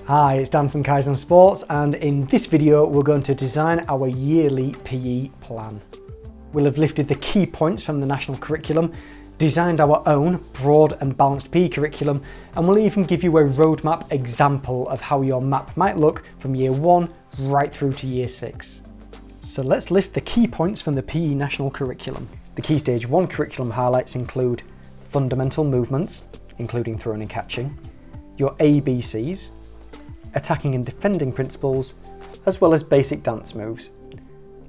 Hi, it's Dan from Kaizen Sports, and in this video we're going to design our yearly PE plan. We'll have lifted the key points from the national curriculum, designed our own broad and balanced PE curriculum, and we'll even give you a roadmap example of how your map might look from year 1 right through to year 6. So let's lift the key points from the PE national curriculum. The Key Stage 1 curriculum highlights include fundamental movements, including throwing and catching, your ABCs, attacking and defending principles, as well as basic dance moves.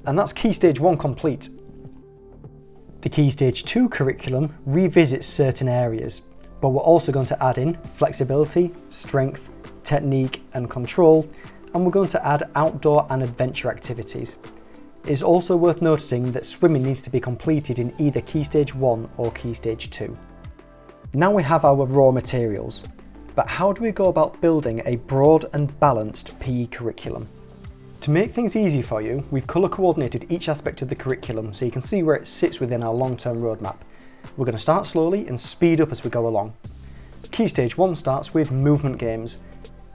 And that's Key Stage 1 complete. The Key Stage 2 curriculum revisits certain areas, but we're also going to add in flexibility, strength, technique and control, and we're going to add outdoor and adventure activities. It's also worth noticing that swimming needs to be completed in either Key Stage 1 or Key Stage 2. Now we have our raw materials. But how do we go about building a broad and balanced PE curriculum? To make things easy for you, we've colour coordinated each aspect of the curriculum so you can see where it sits within our long-term roadmap. We're going to start slowly and speed up as we go along. Key Stage 1 starts with movement games.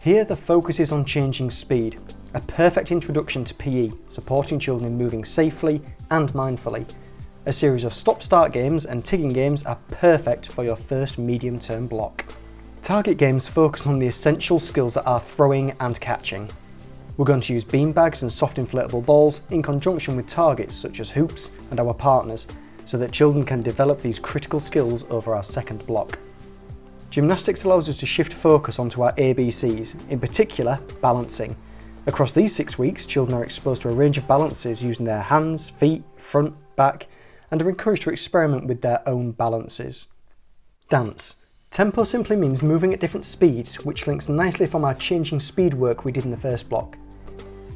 Here the focus is on changing speed, a perfect introduction to PE, supporting children in moving safely and mindfully. A series of stop-start games and tigging games are perfect for your first medium-term block. Target games focus on the essential skills that are throwing and catching. We're going to use beanbags and soft inflatable balls in conjunction with targets such as hoops and our partners, so that children can develop these critical skills over our second block. Gymnastics allows us to shift focus onto our ABCs, in particular balancing. Across these 6 weeks, children are exposed to a range of balances using their hands, feet, front, back, and are encouraged to experiment with their own balances. Dance. Tempo simply means moving at different speeds, which links nicely from our changing speed work we did in the first block.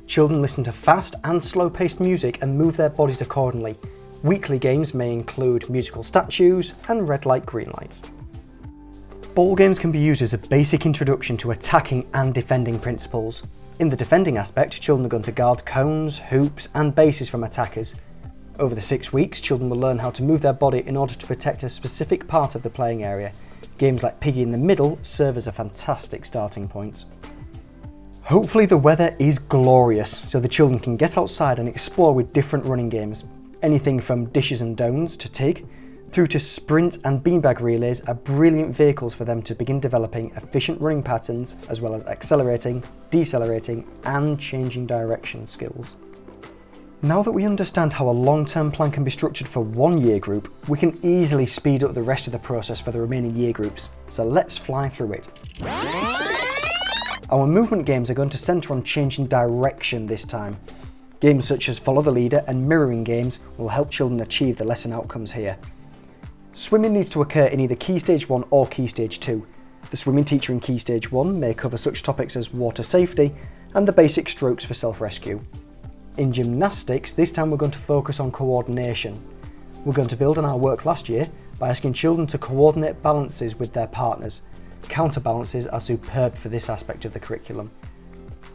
Children listen to fast and slow-paced music and move their bodies accordingly. Weekly games may include musical statues and red light, green lights. Ball games can be used as a basic introduction to attacking and defending principles. In the defending aspect, children are going to guard cones, hoops and bases from attackers. Over the 6 weeks, children will learn how to move their body in order to protect a specific part of the playing area. Games like Piggy in the Middle serve as a fantastic starting point. Hopefully the weather is glorious so the children can get outside and explore with different running games. Anything from dishes and dones to TIG, through to sprint and beanbag relays are brilliant vehicles for them to begin developing efficient running patterns as well as accelerating, decelerating and changing direction skills. Now that we understand how a long-term plan can be structured for one year group, we can easily speed up the rest of the process for the remaining year groups, so let's fly through it. Our movement games are going to centre on changing direction this time. Games such as Follow the Leader and mirroring games will help children achieve the lesson outcomes here. Swimming needs to occur in either Key Stage 1 or Key Stage 2. The swimming teacher in Key Stage 1 may cover such topics as water safety and the basic strokes for self-rescue. In gymnastics, this time we're going to focus on coordination. We're going to build on our work last year by asking children to coordinate balances with their partners. Counterbalances are superb for this aspect of the curriculum.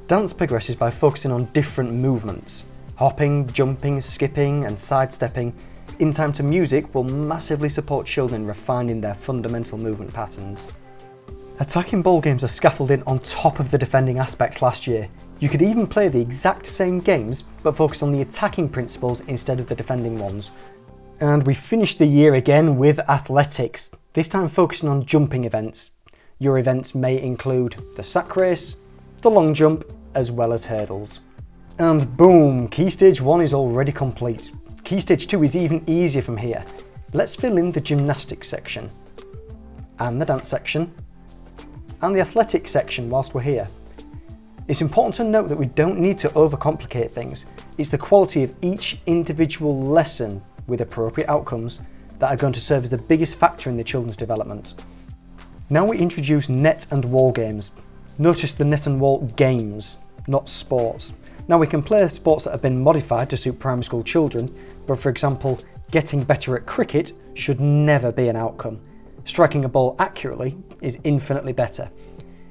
Dance progresses by focusing on different movements. Hopping, jumping, skipping and sidestepping in time to music will massively support children refining their fundamental movement patterns. Attacking ball games are scaffolded on top of the defending aspects last year. You could even play the exact same games but focus on the attacking principles instead of the defending ones. And we finished the year again with athletics, this time focusing on jumping events. Your events may include the sack race, the long jump, as well as hurdles. And boom, Key Stage 1 is already complete. Key Stage 2 is even easier from here. Let's fill in the gymnastics section, and the dance section, and the athletics section whilst we're here. It's important to note that we don't need to overcomplicate things. It's the quality of each individual lesson with appropriate outcomes that are going to serve as the biggest factor in the children's development. Now we introduce net and wall games. Notice the net and wall games, not sports. Now we can play sports that have been modified to suit primary school children, but for example, getting better at cricket should never be an outcome. Striking a ball accurately is infinitely better.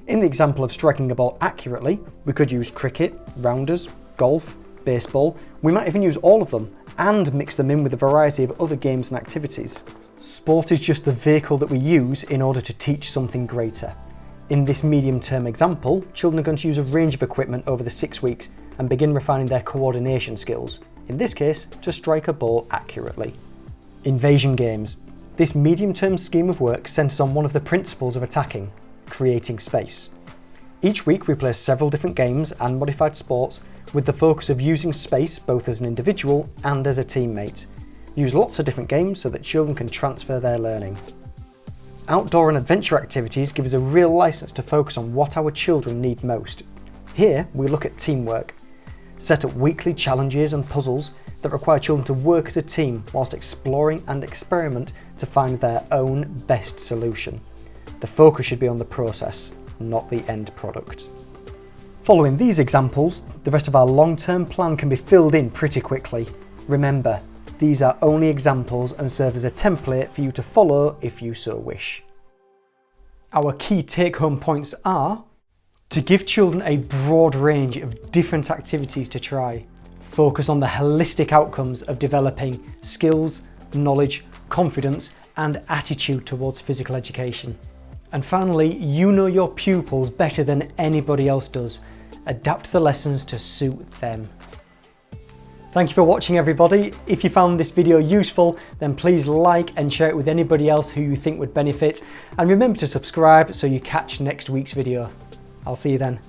In the example of striking a ball accurately, we could use cricket, rounders, golf, baseball. We might even use all of them and mix them in with a variety of other games and activities. Sport is just the vehicle that we use in order to teach something greater. In this medium-term example, children are going to use a range of equipment over the 6 weeks and begin refining their coordination skills, in this case, to strike a ball accurately. Invasion games. This medium-term scheme of work centres on one of the principles of attacking, creating space. Each week we play several different games and modified sports with the focus of using space both as an individual and as a teammate. Use lots of different games so that children can transfer their learning. Outdoor and adventure activities give us a real licence to focus on what our children need most. Here we look at teamwork. Set up weekly challenges and puzzles that require children to work as a team whilst exploring and experiment to find their own best solution. The focus should be on the process, not the end product. Following these examples, the rest of our long-term plan can be filled in pretty quickly. Remember, these are only examples and serve as a template for you to follow if you so wish. Our key take-home points are to give children a broad range of different activities to try. Focus on the holistic outcomes of developing skills, knowledge, confidence and attitude towards physical education. And finally, you know your pupils better than anybody else does. Adapt the lessons to suit them. Thank you for watching, everybody. If you found this video useful, then please like and share it with anybody else who you think would benefit. And remember to subscribe so you catch next week's video. I'll see you then.